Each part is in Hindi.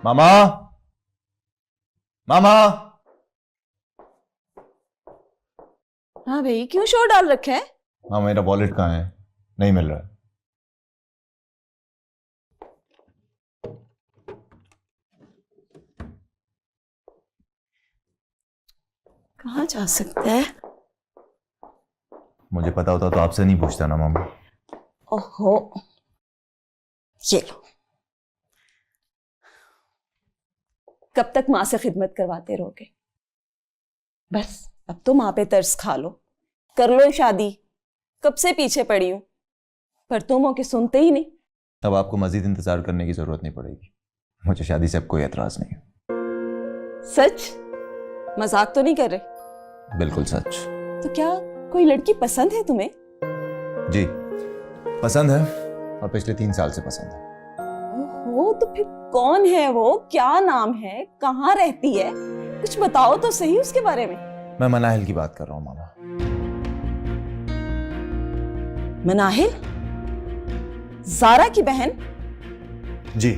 मामा, मामा। हाँ भाई, क्यों शोर डाल रखे है? हाँ, मेरा वॉलेट कहाँ है? नहीं मिल रहा है। कहाँ जा सकते हैं? मुझे पता होता तो आपसे नहीं पूछता ना मामा। ओहो, ये लो। कब तक माँ से खिदमत करवाते रहोगे? बस अब तो माँ पे तरस खा लो, कर लो शादी। कब से पीछे पड़ी हूं, पर तुम हो कि सुनते ही नहीं। अब आपको मजीद इंतजार करने की जरूरत नहीं पड़ेगी। मुझे शादी से अब कोई एतराज नहीं है। सच? मजाक तो नहीं कर रहे? बिल्कुल सच। तो क्या कोई लड़की पसंद है तुम्हें? जी, पसंद है, और पिछले 3 साल से पसंद है। ओहो, तो फिर कौन है वो? क्या नाम है? कहाँ रहती है? कुछ बताओ तो सही उसके बारे में। मैं मनाहिल की बात कर रहा हूँ मामा। मनाहिल? जारा की बहन? जी,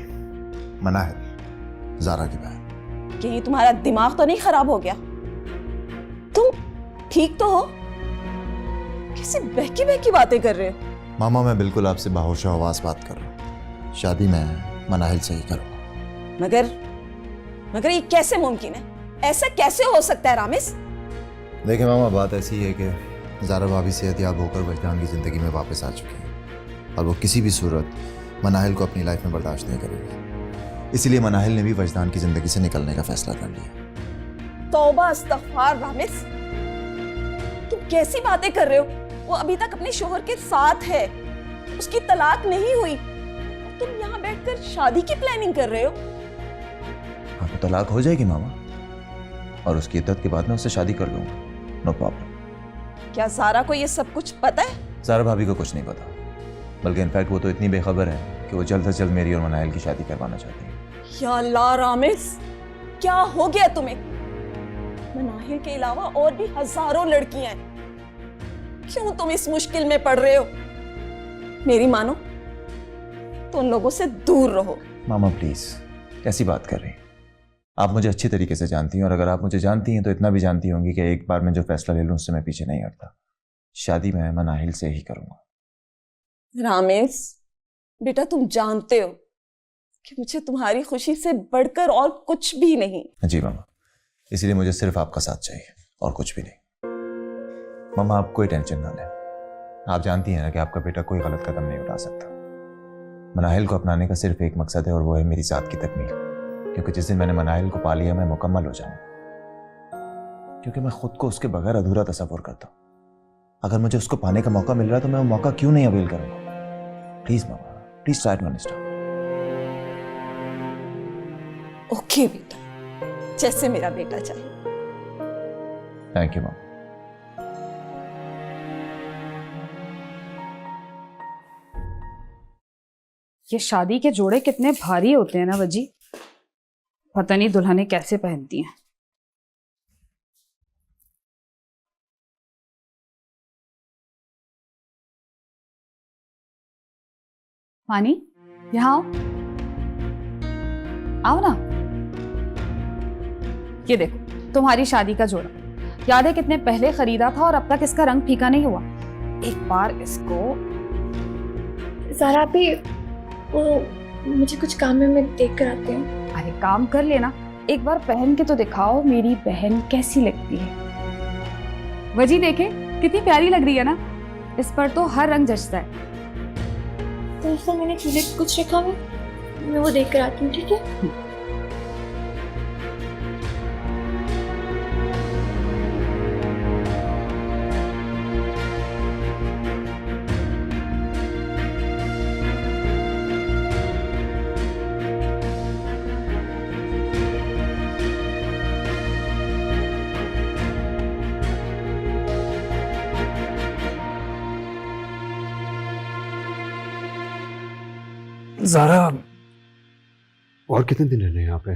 मनाहिल, जारा की बहन। कहीं तुम्हारा दिमाग तो नहीं खराब हो गया? तुम ठीक तो हो? कैसे बहकी बहकी बातें कर रहे हो? मामा, मैं बिल्कुल आपसे बाहोश आवाज बात कर रहा हूँ। शादी मैं मनाहिल से ही करूँगा। मगर ये कैसे मुमकिन है? ऐसा कैसे हो सकता है रामिस? देखिए मामा, बात ऐसी है कि ज़ारा भाभी सेहतयाब होकर वजदान की ज़िंदगी में वापस आ चुकी है, और वो किसी भी सूरत मनाहिल को अपनी लाइफ में बर्दाश्त नहीं करेगी। इसीलिए मनाहिल ने भी वजदान की ज़िंदगी से निकलने का फैसला कर लिया। तौबा इस्तग़फ़ार रामिस, तुम कैसी बातें कर रहे हो? वो अभी तक अपने शोहर के साथ है, उसकी तलाक नहीं हुई। तुम यहाँ बैठकर शादी की प्लानिंग कर रहे हो? हाँ, तो तलाक हो जाएगी मामा, और उसकी इद्दत के बाद मैं उससे शादी कर लूंगा। No problem. क्या ज़ारा को ये सब कुछ पता है? ज़ारा भाभी को कुछ नहीं पता, बल्कि इनफैक्ट वो तो इतनी बेखबर है कि वो जल्द से जल्द मेरी और मनाहिल की शादी करवाना चाहती है। या अल्लाह रामिस, क्या हो गया तुम्हें? मनाहिल के अलावा और भी हजारों लड़कियां हैं, क्यों तुम इस मुश्किल में पड़ रहे हो? मेरी मानो तो उन लोगों से दूर रहो। मामा प्लीज, कैसी बात कर रही हैं? आप मुझे अच्छी तरीके से जानती हैं, और अगर आप मुझे जानती हैं तो इतना भी जानती होंगी कि एक बार मैं जो फैसला ले लूं उससे मैं पीछे नहीं हटता। शादी मैं मनाहिल से ही करूंगा। रामेश बेटा, तुम जानते हो कि मुझे तुम्हारी खुशी से बढ़कर और कुछ भी नहीं। जी मामा, इसीलिए मुझे सिर्फ आपका साथ चाहिए और कुछ भी नहीं। मामा, आप कोई टेंशन ना लें। आप जानती हैं ना कि आपका बेटा कोई गलत कदम नहीं उठा सकता। मनाहिल को अपनाने का सिर्फ एक मकसद है, और वो है मेरी जात की तकमील। क्योंकि जिस दिन मैंने मनाहिल को पा लिया, मैं मुकम्मल हो जाऊंगा। क्योंकि मैं खुद को उसके बगैर अधूरा तस्वुर करता हूं। अगर मुझे उसको पाने का मौका मिल रहा है तो मैं वो मौका क्यों नहीं अवेल करूंगा? प्लीज मामा, please try to understand. Okay बेटा, जैसे मेरा बेटा चाहिए। थैंक यू मामा। ये शादी के जोड़े कितने भारी होते हैं ना वजी। पता नहीं दुल्हनें कैसे पहनती हैं। पानी, यहाँ आओ, आओ ना। ये देखो तुम्हारी शादी का जोड़ा, याद है कितने पहले खरीदा था और अब तक इसका रंग फीका नहीं हुआ। एक बार इसको। ज़ारा भी, वो मुझे कुछ काम में मैं देख कर आती हूँ। अरे काम कर लेना, एक बार पहन के तो दिखाओ मेरी बहन कैसी लगती है। वजी देखे कितनी प्यारी लग रही है ना, इस पर तो हर रंग जचता है। दरअसल मैंने चूल्हे पे कुछ रखा हुआ, मैं वो देख कर आती हूँ, ठीक है? ज़ारा, और कितने दिन रहने हैं यहाँ पे?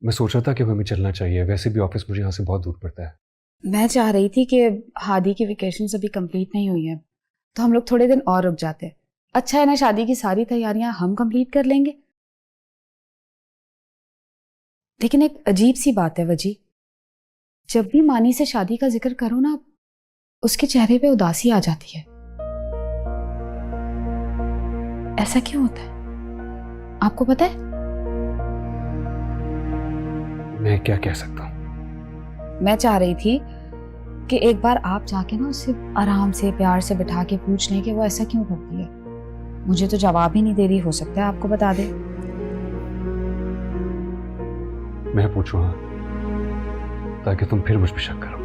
मैं सोच रहा था कि हमें चलना चाहिए, वैसे भी ऑफिस मुझे यहाँ से बहुत दूर पड़ता है। मैं चाह रही थी कि हादी की वेकेशन अभी कंप्लीट नहीं हुई है, तो हम लोग थोड़े दिन और रुक जाते। अच्छा है ना, शादी की सारी तैयारियां हम कंप्लीट कर लेंगे। लेकिन एक अजीब सी बात है वजी, जब भी मानी से शादी का जिक्र करो ना, उसके चेहरे पे उदासी आ जाती है। ऐसा क्यों होता है, आपको पता है? मैं क्या कह सकता हूँ? मैं चाह रही थी कि एक बार आप जाके ना उससे आराम से प्यार से बिठा के पूछ लें कि वो ऐसा क्यों करती है। मुझे तो जवाब ही नहीं दे रही, हो सकता है आपको बता दे। मैं पूछूंगा ताकि तुम फिर मुझ पर शक करो।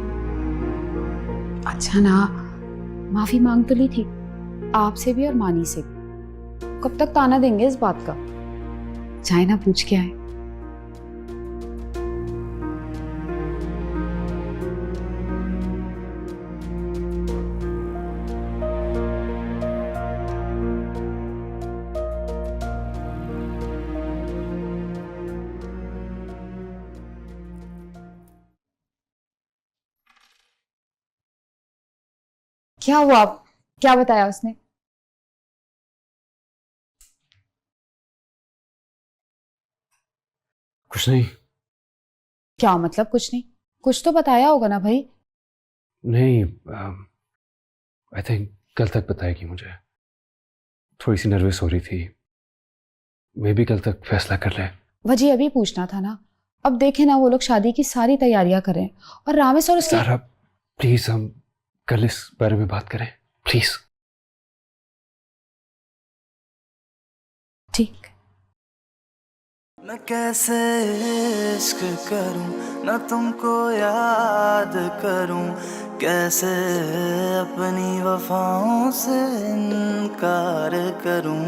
अच्छा ना, माफी मांग तो ली थी आपसे भी और मानी से भी, कब तक ताना देंगे इस बात का? चाहे ना पूछ के आए। क्या हुआ, क्या बताया उसने? कुछ नहीं। क्या मतलब कुछ नहीं? कुछ तो बताया होगा ना भाई। नहीं, आई थिंक कल तक बताएगी मुझे। थोड़ी सी नर्वस हो रही थी, मैं भी कल तक फैसला कर ले। वजी अभी पूछना था ना, अब देखे ना वो लोग शादी की सारी तैयारियां करें और रामेश और उसकी। सारा प्लीज हम कल इस बारे में बात करें प्लीज। ठीक। मैं कैसे इश्क करूं, न तुमको याद करूं, कैसे अपनी वफाओं से इनकार करूं।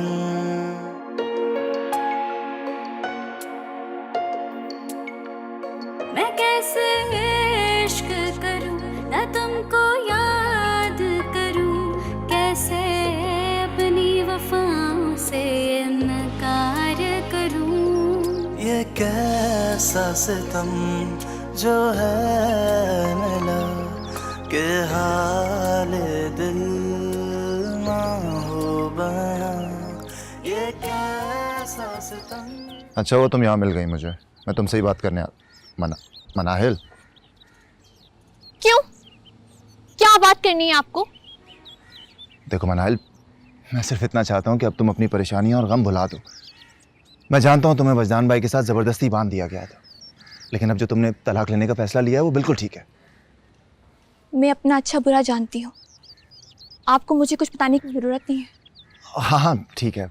मैं कैसे इश्क करूं, न तुमको याद करूं, कैसे अपनी वफाओं से इनकार करूं। ये कैसा सितम जो है मिला के हाल दिल ना हो बयां। ये कैसा सितम। अच्छा वो तुम यहाँ मिल गई मुझे, मैं तुमसे ही बात करने मनाहिल। क्यों, क्या बात करनी है आपको? देखो मनाहिल, मैं सिर्फ इतना चाहता हूँ कि अब तुम अपनी परेशानियाँ और गम भुला दो। मैं जानता हूँ तुम्हें वजदान भाई के साथ ज़बरदस्ती बांध दिया गया था, लेकिन अब जो तुमने तलाक लेने का फैसला लिया है वो बिल्कुल ठीक है। मैं अपना अच्छा बुरा जानती हूँ, आपको मुझे कुछ बताने की ज़रूरत नहीं है। हाँ हाँ ठीक है,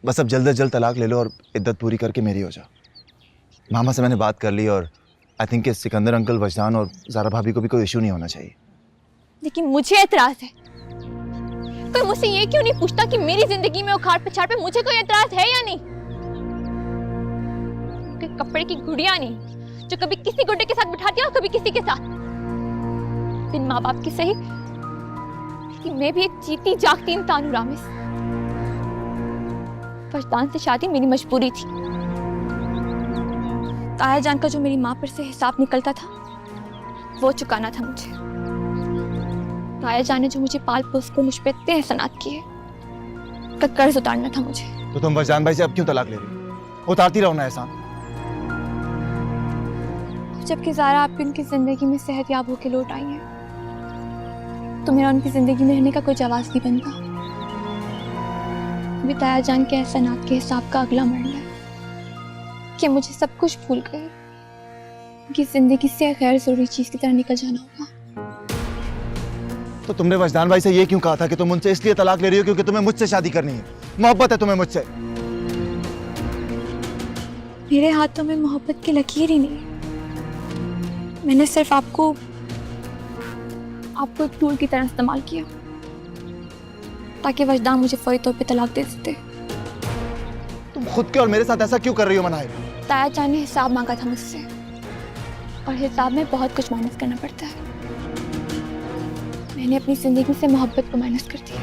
बस अब जल्द से जल्द तलाक ले लो और इद्दत पूरी करके मेरी हो जाओ। मामा से मैंने बात कर ली और आई थिंक कि सिकंदर अंकल, वजदान और ज़ारा भाभी को भी कोई इशू नहीं होना चाहिए। लेकिन मुझे एतराज़ है। कोई मुझसे ये क्यों नहीं पूछता कि मेरी जिंदगी में उखाड़ पछाड़ पे मुझे कोई एतराज़ है या नहीं? कपड़े की गुड़िया नहीं जो कभी किसी गुड्डे के साथ बिठाती है और कभी किसी के साथ। बिन माँ बाप की सही, कि मैं भी एक जीती जागती इंसान हूँ रामेश। वजदान से शादी मेरी मजबूरी थी। ताया जान का जो मेरी माँ पर से हिसाब निकलता था वो चुकाना था मुझे। ताया जान ने जो मुझे पाल पोस कर मुझ पर इतने एहसानात किए, उसका कर्ज उतारना था मुझे। तो तुम वजदान भाई से अब क्यों तलाक ले रही हो? उतारती रहो ना एहसान। जबकि ज़ारा आपकी उनकी जिंदगी में सेहतयाब होकर लौट आई है, तो मेरा उनकी जिंदगी में रहने का कोई जवाब नहीं बनता। अभी ताया जान के एहसानात के हिसाब का अगला मरना है कि मुझे सब कुछ भूल गई, कि जिंदगी से गैर जरूरी चीज की तरह निकल जाना होगा। तो तुमने वजदान भाई से ये क्यों कहा था कि तुम उनसे इसलिए तलाक ले रही हो क्योंकि तुम्हें मुझसे शादी करनी है, मोहब्बत है तुम्हें मुझसे? मेरे हाथों में मोहब्बत की लकीर ही नहीं है। मैंने सिर्फ आपको एक टूल की तरह इस्तेमाल किया ताकि वजदान मुझे फौरी तौर पे तलाक दे देते। तुम खुद के और मेरे साथ ऐसा क्यों कर रही हो मनाहिल? ताया जान ने हिसाब मांगा था मुझसे और हिसाब में बहुत कुछ माइनस करना पड़ता है। मैंने अपनी जिंदगी से मोहब्बत को माइनस कर दिया।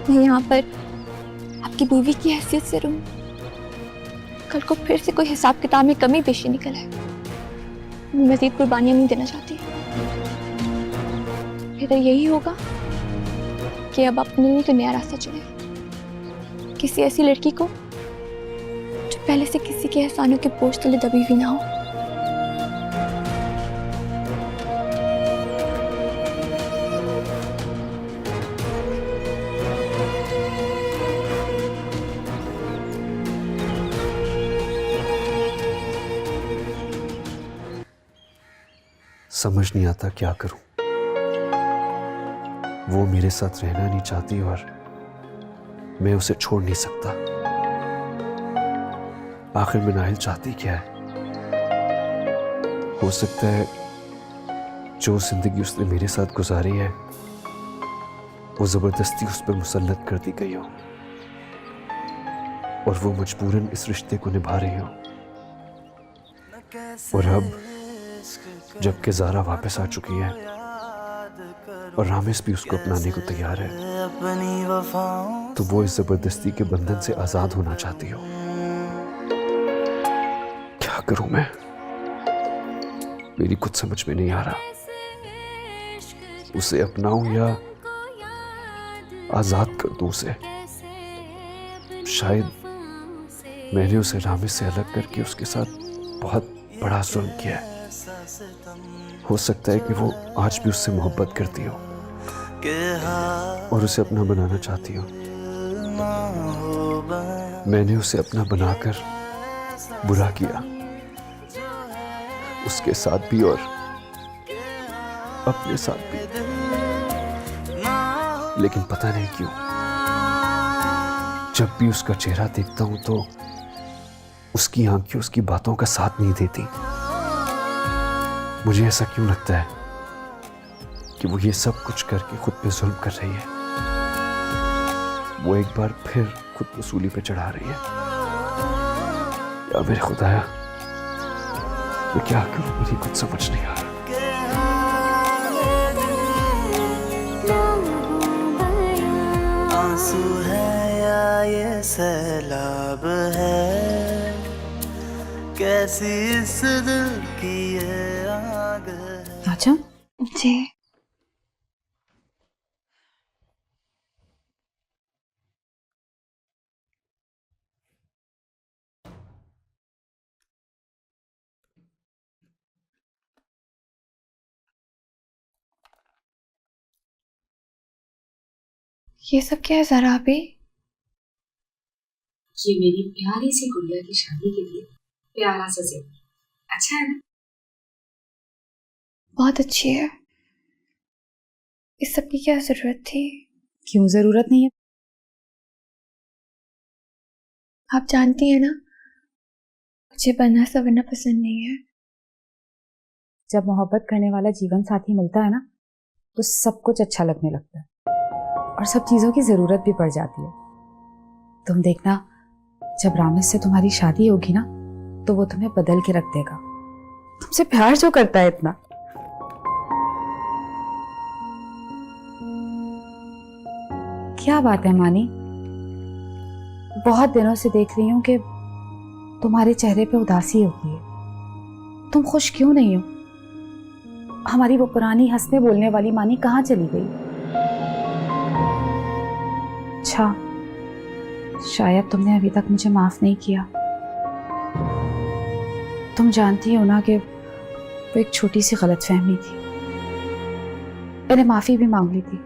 मैं यहाँ पर आपकी बीवी की हैसियत से रहूं, कल को फिर से कोई हिसाब किताब में कमी पेशी निकल है, मैं मजीद कुर्बानियां नहीं देना चाहती। फिर यही होगा कि अब अपने लिए तो नया रास्ता चुने, किसी ऐसी लड़की को जो पहले से किसी के एहसानों के बोझ तले दबी हुई ना हो। समझ नहीं आता क्या करूं। वो मेरे साथ रहना नहीं चाहती और मैं उसे छोड़ नहीं सकता। आखिर में नाहिल चाहती क्या है? हो सकता है जो जिंदगी उसने मेरे साथ गुजारी है वो जबरदस्ती उस पर मुसल्लत कर दी गई हो और वो मजबूरन इस रिश्ते को निभा रही हो। और अब जबकि ज़ारा वापस आ चुकी है और रामेश भी उसको अपनाने को तैयार है, तो वो इस जबरदस्ती के बंधन से आजाद होना चाहती हो। क्या करूं मैं? मेरी कुछ समझ में नहीं आ रहा। उसे अपनाऊं या आजाद कर दूं उसे? शायद मैंने उसे रामेश से अलग करके उसके साथ बहुत बड़ा जुल्म किया है। हो सकता है कि वो आज भी उससे मोहब्बत करती हो और उसे अपना बनाना चाहती हो। मैंने उसे अपना बनाकर बुरा किया, उसके साथ भी और अपने साथ भी। लेकिन पता नहीं क्यों जब भी उसका चेहरा देखता हूं तो उसकी आंखें उसकी बातों का साथ नहीं देती। मुझे ऐसा क्यों लगता है कि वो ये सब कुछ करके खुद पे जुल्म कर रही है? वो एक बार फिर खुद को सूली पे चढ़ा रही है। या मेरे खुदाया, मैं क्या करूं? मुझे कुछ समझ नहीं आ रहा। आंसू है या ये सैलाब है, कैसी इस दिल की ये आग है। अच्छा जी ये सब क्या है जरा अभी? ये मेरी प्यारी सी गुड़िया की शादी के लिए प्यारा सा ज़ेवर। अच्छा है ना? बहुत अच्छी है। इस सब की क्या जरूरत थी? क्यों जरूरत नहीं है? आप जानती हैं ना मुझे बनना सवरना पसंद नहीं है। जब मोहब्बत करने वाला जीवन साथी मिलता है ना तो सब कुछ अच्छा लगने लगता है और सब चीजों की जरूरत भी पड़ जाती है। तुम देखना, जब रामेश से तुम्हारी शादी होगी ना तो वो तुम्हें बदल के रख देगा। तुमसे प्यार जो करता है इतना। क्या बात है मानी, बहुत दिनों से देख रही हूं कि तुम्हारे चेहरे पे उदासी होती है। तुम खुश क्यों नहीं हो? हमारी वो पुरानी हंसने बोलने वाली मानी कहाँ चली गई? अच्छा, शायद तुमने अभी तक मुझे माफ नहीं किया। तुम जानती हो ना कि वो एक छोटी सी गलतफहमी थी। मैंने माफी भी मांग ली थी,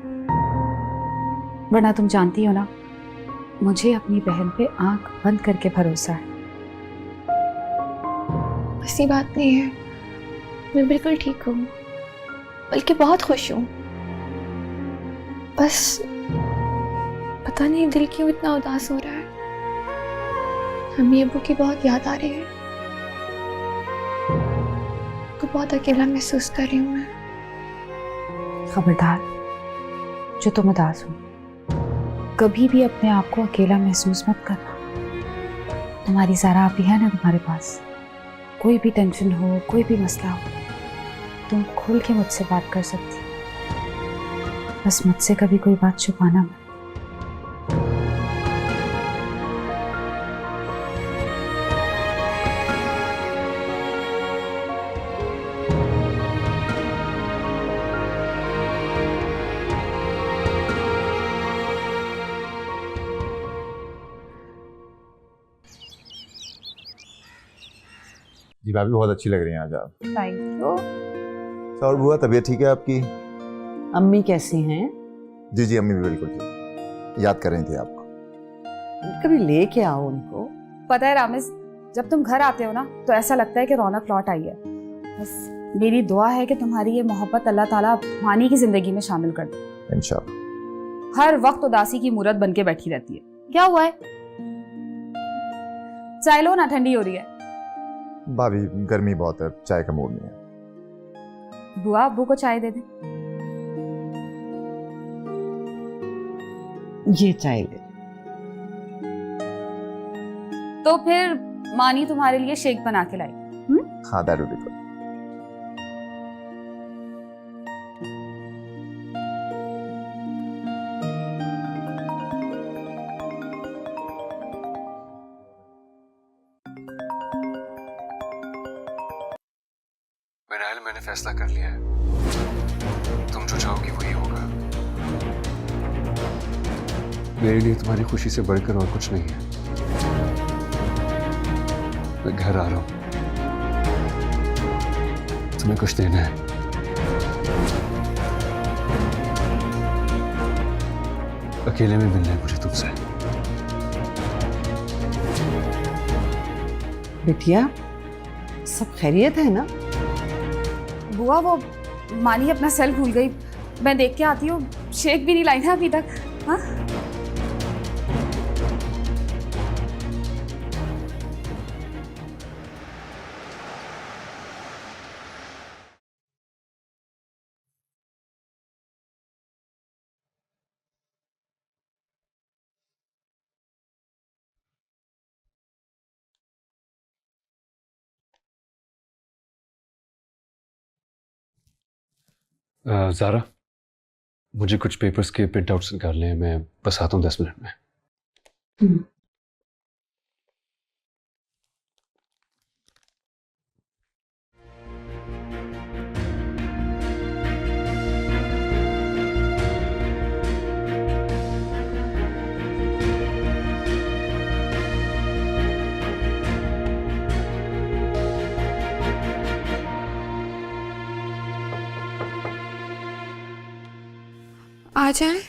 वरना तुम जानती हो ना मुझे अपनी बहन पे आंख बंद करके भरोसा है। ऐसी बात नहीं है, मैं बिल्कुल ठीक हूँ, बल्कि बहुत खुश हूँ। बस पता नहीं दिल क्यों इतना उदास हो रहा है। अम्मी अब्बू की बहुत याद आ रही है, तो बहुत अकेला महसूस कर रही हूँ मैं। खबरदार, जो तुम उदास हो कभी भी अपने आप को अकेला महसूस मत करना। तुम्हारी ज़ारा आप ही है ना तुम्हारे पास। कोई भी टेंशन हो, कोई भी मसला हो, तुम खुल के मुझसे बात कर सकती हो। बस मुझसे कभी कोई बात छुपाना मत। जी भाभी बहुत अच्छी लग रही हैं आज आप। Thank you. और बुआ तबीयत ठीक है आपकी? अम्मी कैसी हैं? जी जी अम्मी भी बिल्कुल ठीक, याद कर रही थी आपको। कभी लेके आओ उनको। पता है रामिस, जब तुम घर आते हो ना तो ऐसा लगता है कि रौनक लौट आई है। बस मेरी दुआ है कि तुम्हारी ये मोहब्बत अल्लाह ताला मानी की जिंदगी में शामिल कर दे। इंशाल्लाह। हर वक्त उदासी की मूरत बन के बैठी रहती है। क्या हुआ है? चाय लो ना, ठंडी हो रही है। भाभी गर्मी बहुत है, चाय का मूड नहीं है। बुआ अब्बू को चाय दे दे। ये चाय ले। तो फिर मानी तुम्हारे लिए शेक बना के लाई। हाँ दैट विल बी गुड। मैंने फैसला कर लिया है, तुम जो चाहोगी वही होगा। मेरे लिए तुम्हारी खुशी से बढ़कर और कुछ नहीं है। मैं घर आ रहा हूं, तुम्हें कुछ देना है। अकेले में मिलना है मुझे तुमसे। बिटिया सब खैरियत है ना? बुआ वो मानी अपना सेल भूल गई, मैं देख के आती हूँ। शेक भी नहीं लाई ना अभी तक। हाँ ज़ारा, मुझे कुछ पेपर्स के प्रिंट आउट्स निकालने हैं, मैं बस आता हूँ 10 मिनट में। आ जाए।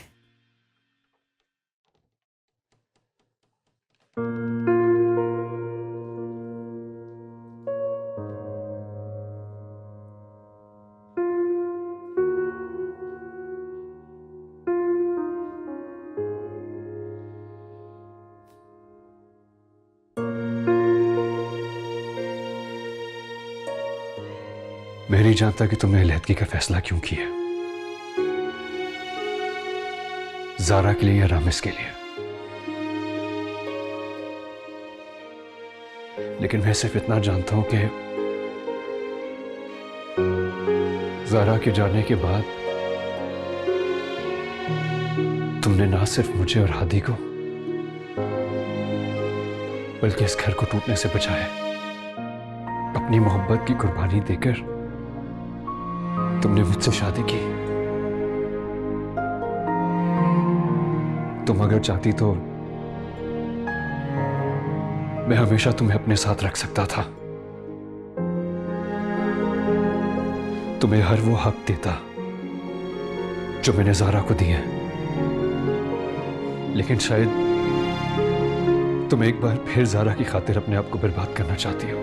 मैं नहीं जानता कि तुमने अलहदगी का फैसला क्यों किया, ज़ारा के लिए या रामिस के लिए। लेकिन मैं सिर्फ इतना जानता हूं कि ज़ारा के जाने के बाद तुमने ना सिर्फ मुझे और हादी को बल्कि इस घर को टूटने से बचाया। अपनी मोहब्बत की कुर्बानी देकर तुमने मुझसे शादी की। तुम अगर चाहती तो मैं हमेशा तुम्हें अपने साथ रख सकता था, तुम्हें हर वो हक देता जो मैंने ज़ारा को दिया। लेकिन शायद तुम एक बार फिर ज़ारा की खातिर अपने आप को बर्बाद करना चाहती हो,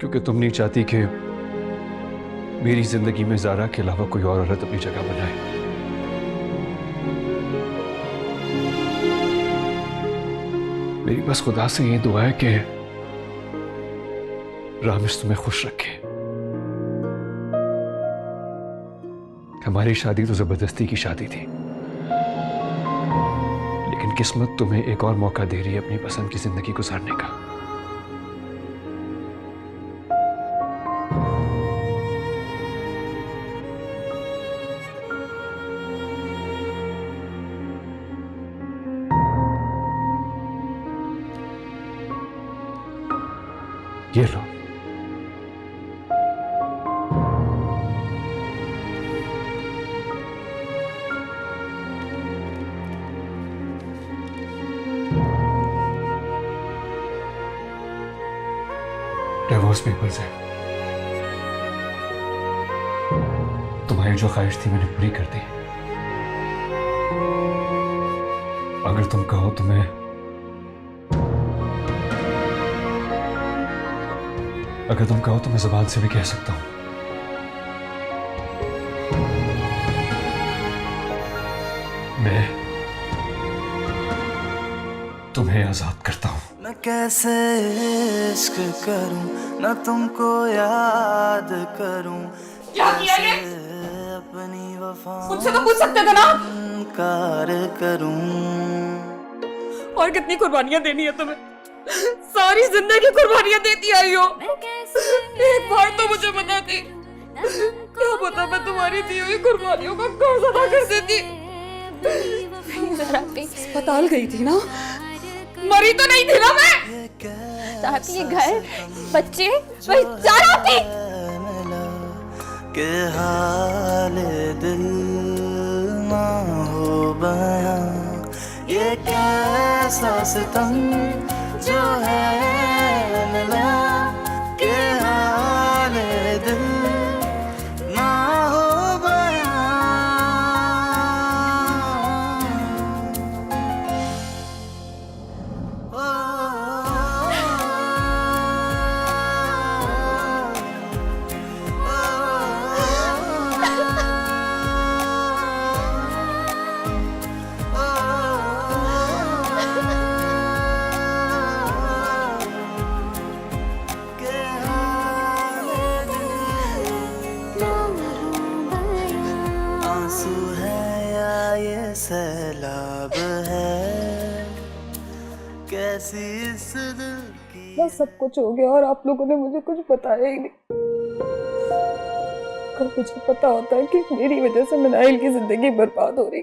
क्योंकि तुम नहीं चाहती कि मेरी जिंदगी में ज़ारा के अलावा कोई और औरत अपनी जगह बनाए। मेरी बस खुदा से ये दुआ है कि रामिस तुम्हें खुश रखे। हमारी शादी तो जबरदस्ती की शादी थी, लेकिन किस्मत तुम्हें एक और मौका दे रही है अपनी पसंद की जिंदगी गुजारने का। ये लो। डिवोर्स पेपर्स हैं। तुम्हारी जो ख्वाहिश थी मैंने पूरी कर दी। अगर तुम कहो तो मैं जुबान से भी कह सकता हूं। मैं तुम्हें आजाद करता हूं। मैं कैसे इश्क करूं, न तुमको याद करूं, क्या किया ये? अपनी वफा मुझसे तो पूछ सकते थे ना। कार करूं। और कितनी कुर्बानियां देनी है तुम्हें? सारी जिंदगी कुर्बानियां देती आई हो। एक बार तो मुझे बताती, क्या पता मैं तुम्हारी दी हुई कुर्बानियों का कर्ज अदा कर देती। जरा प्लीज। अस्पताल गई थी ना, मरी तो नहीं थी ना मैं। आप ये घर, बच्चे, वही सारा थी। के हाल दिल ना हो बयां, ये कैसा सितम जो है मिला, के हाल दिल ना हो बयां। आंसू है या ये सैलाब है, कैसी इस दिल की बस सब कुछ हो गया और आप लोगों ने मुझे कुछ बताया ही नहीं। अगर मुझे पता होता है कि मेरी वजह से मनाइल की जिंदगी बर्बाद हो रही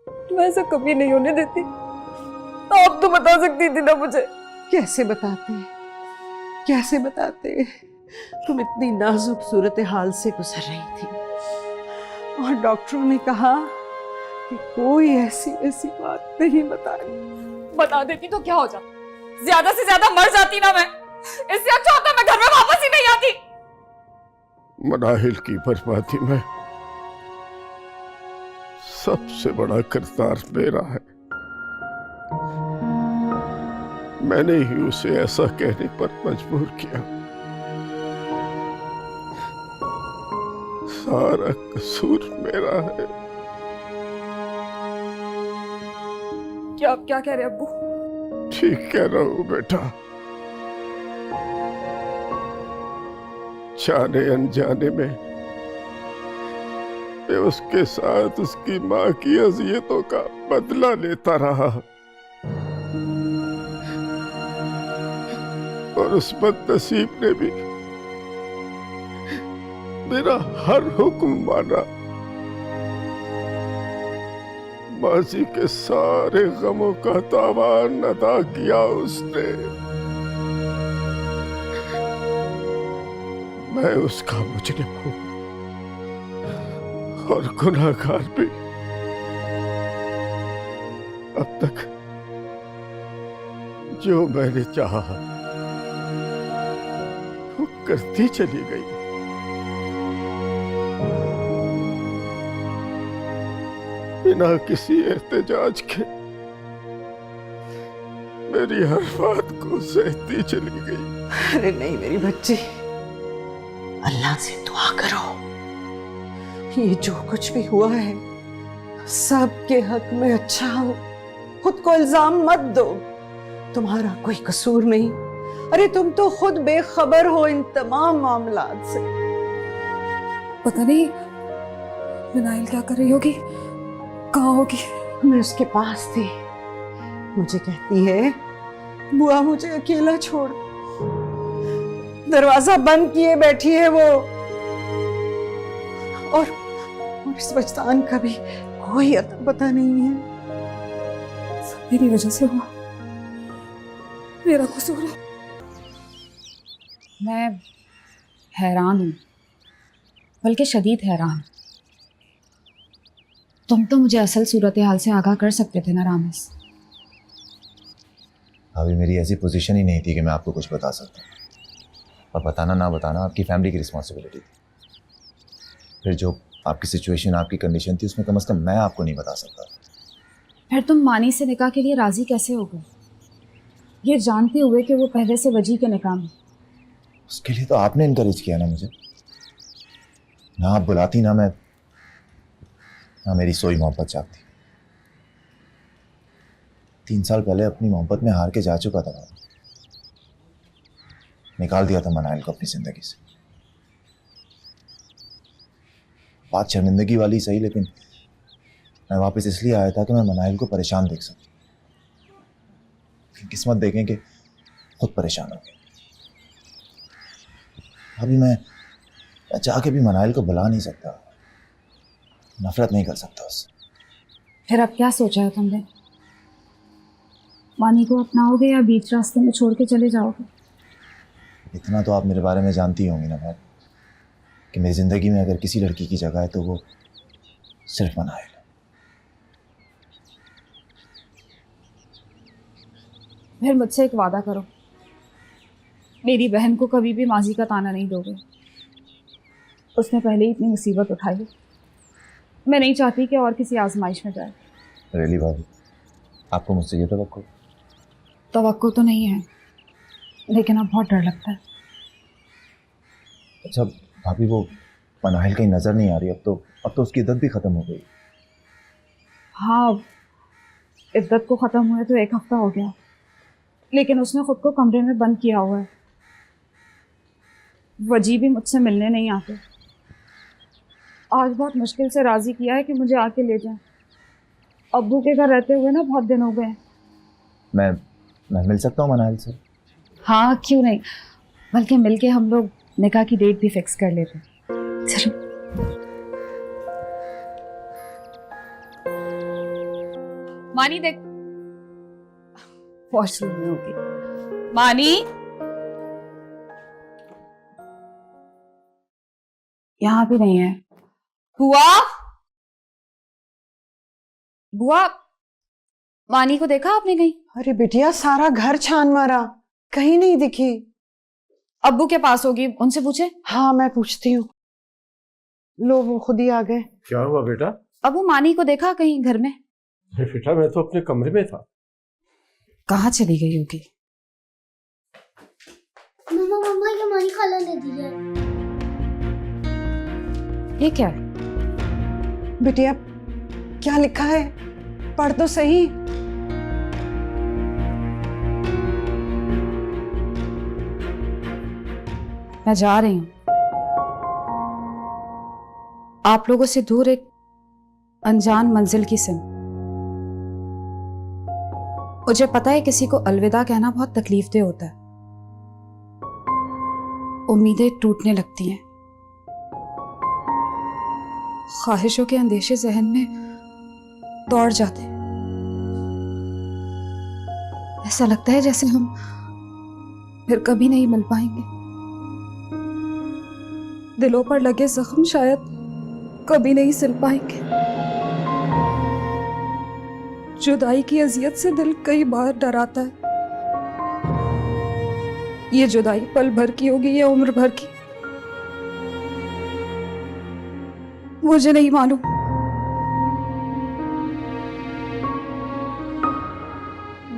तो मैं ऐसा कभी नहीं होने देती। आप तो बता सकती थी ना मुझे। कैसे बताते, कैसे बताते? तुम इतनी नाजुक सूरत हाल से गुजर रही थी और डॉक्टरों ने कहा कि कोई ऐसी बात नहीं बतानी। बता देती तो क्या हो जाता? ज्यादा से ज्यादा मर जाती ना मैं। इससे अच्छा होता मैं घर में वापस ही नहीं आती। मनाहिल की बर्बादी में सबसे बड़ा किरदार मेरा है। मैंने ही उसे ऐसा कहने पर मजबूर किया। सारा कसूर मेरा है। क्या आप क्या कह रहे हैं अब्बू? ठीक कह रहा हूं बेटा। जाने अनजाने में मैं उसके साथ उसकी मां की अजियतों का बदला लेता रहा और उस बदनसीब ने भी मेरा हर हुक्म माना। माजी के सारे गमों का तावान अदा किया उसने। मैं उसका मुजरिम हूं और गुनाहगार भी। अब तक जो मैंने चाहा वो करती चली गई। बिना किसी एहतजाज के मेरी हर बात को सहती चली गई। अरे नहीं मेरी बच्ची, अल्लाह से दुआ करो। ये जो कुछ भी हुआ है सबके हक में अच्छा हो। खुद को इल्जाम मत दो, तुम्हारा कोई कसूर नहीं। अरे तुम तो खुद बेखबर हो इन तमाम मामलात से। पता नहीं मनाइल क्या कर रही होगी, कहाँ होगी। मैं उसके पास थी, मुझे कहती है बुआ मुझे अकेला छोड़। दरवाजा बंद किए बैठी है वो, और इस वजदान का भी कोई अता पता नहीं है। सब मेरी वजह से हुआ, मेरा कसूर है। मैं हैरान हूँ, बल्कि शदीद हैरान। तुम तो मुझे असल सूरत हाल से आगाह कर सकते थे ना रामेश। अभी मेरी ऐसी पोजीशन ही नहीं थी कि मैं आपको कुछ बता सकता। और बताना ना बताना आपकी फैमिली की रिस्पॉन्सिबिलिटी थी। फिर जो आपकी सिचुएशन, आपकी कंडीशन थी, उसमें कम से कम मैं आपको नहीं बता सकता। फिर तुम मानी से निकाह के लिए राजी कैसे हो गए, ये जानते हुए कि वो पहले से वजी के निकाह में? उसके लिए तो आपने इनकरेज किया ना मुझे। ना आप बुलाती, ना मेरी सोई मोहब्बत जागती। 3 साल पहले अपनी मोहब्बत में हार के जा चुका था मैं। निकाल दिया था मनाइल को अपनी जिंदगी से। बात शर्मिंदगी वाली सही, लेकिन मैं वापस इसलिए आया था कि मैं मनाइल को परेशान देख सकूं। किस्मत देखें कि खुद परेशान हो गया। अभी मैं चाह के भी मनाइल को बुला नहीं सकता, नफरत नहीं कर सकता उससे। फिर अब क्या सोचा है तुमने? मानी को अपनाओगे या बीच रास्ते में छोड़ के चले जाओगे? इतना तो आप मेरे बारे में जानती होंगी ना मैम, कि मेरी जिंदगी में अगर किसी लड़की की जगह है तो वो सिर्फ मनाइल है। फिर मुझसे एक वादा करो, मेरी बहन को कभी भी माजी का ताना नहीं दोगे। उसने पहले ही इतनी मुसीबत उठाई है, मैं नहीं चाहती कि और किसी आजमाइश में जाए। रियली भाभी, आपको मुझसे ये तवक्को तो नहीं है, लेकिन अब बहुत डर लगता है। अच्छा भाभी, वो मनाइल कहीं नजर नहीं आ रही। अब तो उसकी इद्दत भी खत्म हो गई। हाँ, इद्दत को ख़त्म हुए तो 1 हफ्ता हो गया, लेकिन उसने खुद को कमरे में बंद किया हुआ है। वजी भी मुझसे मिलने नहीं आते। आज बहुत मुश्किल से राज़ी किया है कि मुझे आके ले जाएं। अब्बू के घर रहते हुए ना बहुत दिन हो गए। मैं मिल सकता हूँ मनाइल से? हाँ, क्यों नहीं, बल्कि मिलके हम लोग निकाह की डेट भी फिक्स कर लेते। चलो। मानी देख, वॉशरूम में होगी। मानी, यहाँ भी नहीं है। बुआ, बुआ, मानी को देखा आपने कहीं? अरे बिटिया, सारा घर छान मारा, कहीं नहीं दिखी। अब्बू के पास होगी, उनसे पूछे। हाँ, मैं पूछती हूँ। लो, वो खुद ही आ गए। क्या हुआ बेटा? अब्बू, मानी को देखा कहीं घर में? बेटा, मैं तो अपने कमरे में था। कहाँ चली गई होगी? मम्मा मम्मा, ये मानी खाला ने दी है। ये क्या है? बिटिया, क्या लिखा है? पढ़ तो सही। मैं जा रही हूँ, आप लोगों से दूर एक अनजान मंजिल की सिम। मुझे पता है किसी को अलविदा कहना बहुत तकलीफदेह होता है। उम्मीदें टूटने लगती हैं, ख्वाहिशों के अंदेशे जहन में दौड़ जाते हैं। ऐसा लगता है जैसे हम फिर कभी नहीं मिल पाएंगे। दिलों पर लगे जख्म शायद कभी नहीं सिल पाएंगे। जुदाई की अजियत से दिल कई बार डराता है। ये जुदाई पल भर की होगी या उम्र भर की, मुझे नहीं मालूम।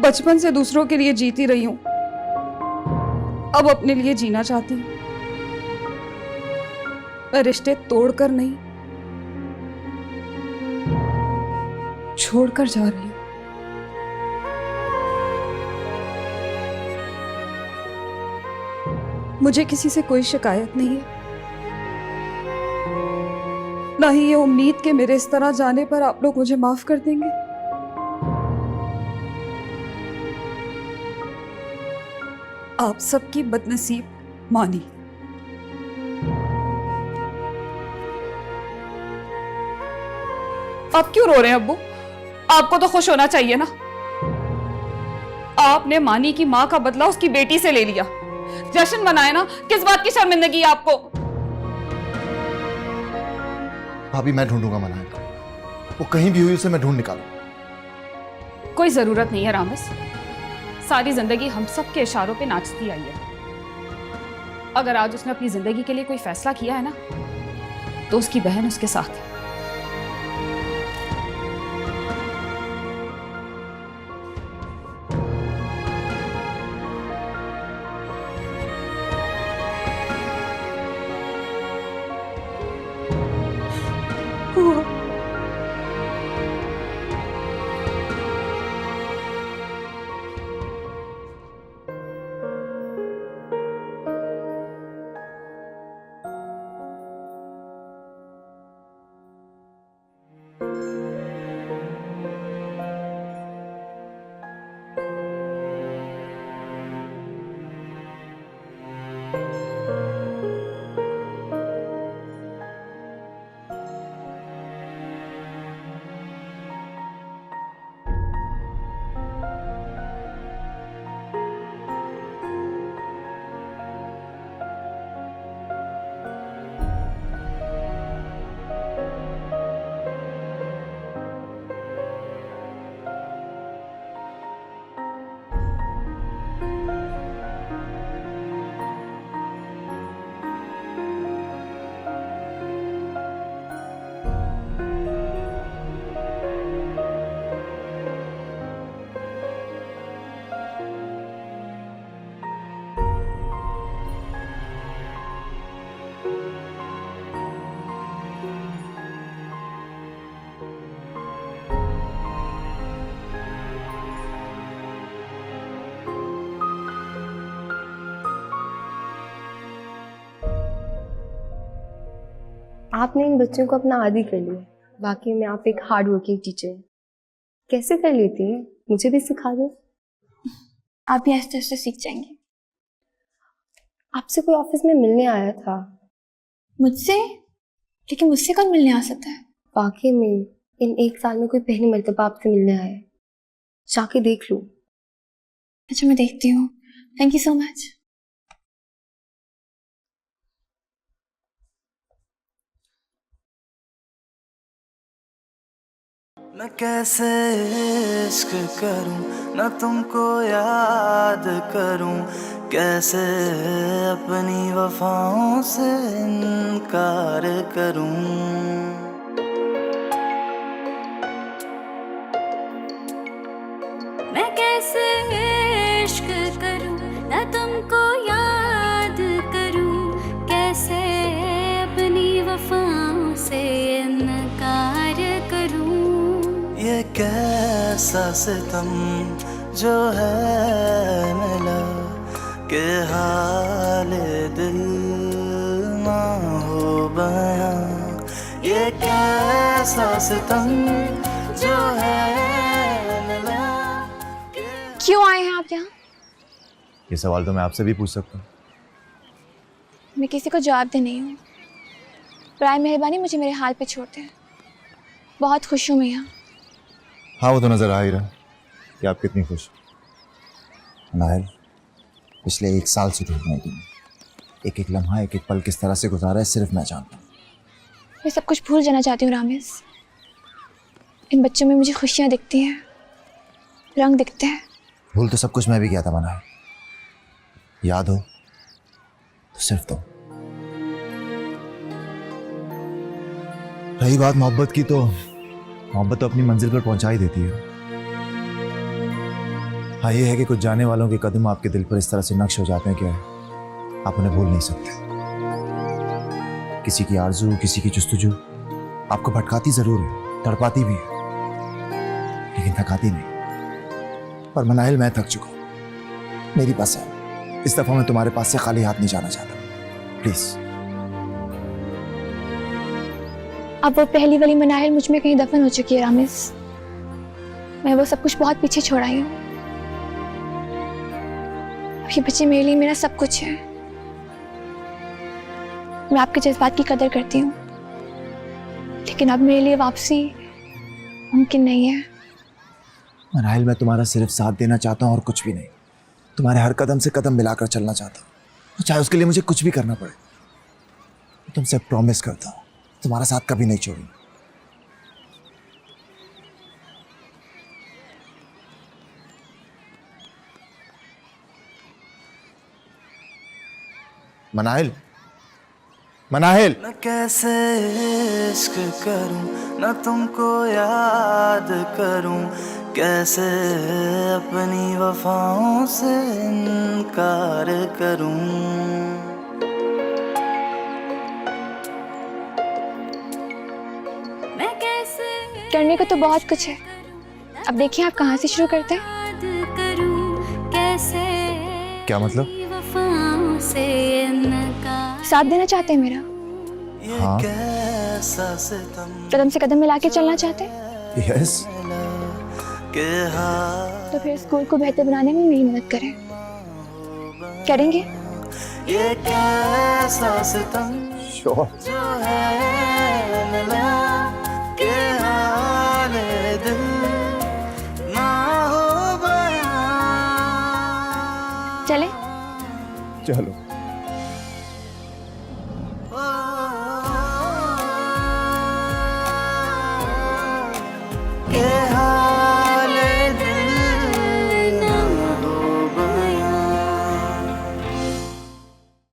बचपन से दूसरों के लिए जीती रही हूं, अब अपने लिए जीना चाहती हूं। मैं रिश्ते तोड़कर नहीं, छोड़कर जा रही हूं। मुझे किसी से कोई शिकायत नहीं है, ना ही ये उम्मीद कि मेरे इस तरह जाने पर आप लोग मुझे माफ कर देंगे। आप सबकी बदनसीब मानी। आप क्यों रो रहे हैं अब्बू? आपको तो खुश होना चाहिए ना। आपने मानी की माँ का बदला उसकी बेटी से ले लिया। जश्न मनाए ना, किस बात की शर्मिंदगी है आपको? भाभी, मैं ढूंढूंगा मनाइल को। वो कहीं भी हुई उसे मैं ढूंढ निकालूं। कोई जरूरत नहीं है रामस, सारी जिंदगी हम सब के इशारों पे नाचती आई है। अगर आज उसने अपनी जिंदगी के लिए कोई फैसला किया है ना, तो उसकी बहन उसके साथ है। आपने इन बच्चों को अपना आदी कर लिया, बाकी में आप एक हार्ड वर्किंग टीचर हैं। कैसे कर लेती हैं? मुझे भी सिखा दो। आप भी आस्ते आस्ते सीख जाएंगे। आपसे कोई ऑफिस में मिलने आया था। मुझसे? लेकिन मुझसे कौन मिलने आ सकता है? वाकई में इन 1 साल में कोई पहली मर्तबा आपसे मिलने आया है। जाके देख लो। अच्छा, मैं देखती हूँ। Thank you so much. मैं कैसे इश्क करूं, न तुमको याद करूं, कैसे अपनी वफाओं से इनकार करूं। मैं कैसे इश्क करूं, न तुमको याद करूं, कैसे अपनी वफाओं से इनकार करूं। ये कैसा सितम जो है मिला के हाल दिल ना हो बयां। ये कैसा सितम जो है मिला। क्यों आए हैं आप यहाँ? ये सवाल तो मैं आपसे भी पूछ सकता हूँ। मैं किसी को जवाब दे नहीं हूँ। बराए मेहरबानी मुझे मेरे हाल पे छोड़ दें। बहुत खुश हूँ मैं यहाँ। हाँ, वो तो नजर आ ही रहा कि आप कितनी खुश। नाहिल, पिछले 1 साल से ढूंढ रही थी। एक एक लम्हा, एक एक पल किस तरह से गुजारा है सिर्फ मैं जानता हूँ। मैं सब कुछ भूल जाना चाहती हूँ रामेश। इन बच्चों में मुझे खुशियाँ दिखती हैं, रंग दिखते हैं। भूल तो सब कुछ मैं भी किया था मना। याद हो तो सिर्फ तुम। रही बात मोहब्बत की, तो मोहब्बत तो अपनी मंजिल पर पहुंचा ही देती है। हाँ, ये है कि कुछ जाने वालों के कदम आपके दिल पर इस तरह से नक्श हो जाते हैं कि आप उन्हें भूल नहीं सकते। किसी की आरज़ू, किसी की जुस्तजू आपको भटकाती जरूर है, तड़पाती भी है, लेकिन थकाती नहीं। पर मनाहिल, मैं थक चुका हूं। मेरी पास है। इस दफा मैं तुम्हारे पास से खाली हाथ नहीं जाना चाहता। प्लीज। अब वो पहली वाली मनाहिल मुझ में कहीं दफन हो चुकी है रामेश। मैं वो सब कुछ बहुत पीछे छोड़ आई हूँ। अब ये बच्चे मेरे लिए मेरा सब कुछ है। मैं आपके जज्बात की कदर करती हूँ, लेकिन अब मेरे लिए वापसी मुमकिन नहीं है। मनाहिल, मैं तुम्हारा सिर्फ साथ देना चाहता हूँ और कुछ भी नहीं। तुम्हारे हर कदम से कदम मिलाकर चलना चाहता हूँ, चाहे उसके लिए मुझे कुछ भी करना पड़े। तुमसे प्रॉमिस करता हूँ, तुम्हारा साथ कभी नहीं छोड़ूंगा। मनाहिल, मनाहिल। न कैसे इश्क करूं, न तुमको याद करूं, कैसे अपनी वफाओं से इनकार करूं। मैं कैसे करने को तो बहुत कुछ है, अब देखिए आप कहाँ से शुरू करते हैं। याद करूं, कैसे क्या मतलब? वफाओं से इनकार। साथ देना चाहते हैं मेरा? हाँ। कैसा सितम कदम से कदम मिला के चलना चाहते हैं? यस। के हाथ तो फिर स्कूल को बेहतर बनाने में मेरी मदद करें। करेंगे? ये कैसा सितम श्योर। जो है मिला के हाले दिल ना हो बयां। चले? चलो।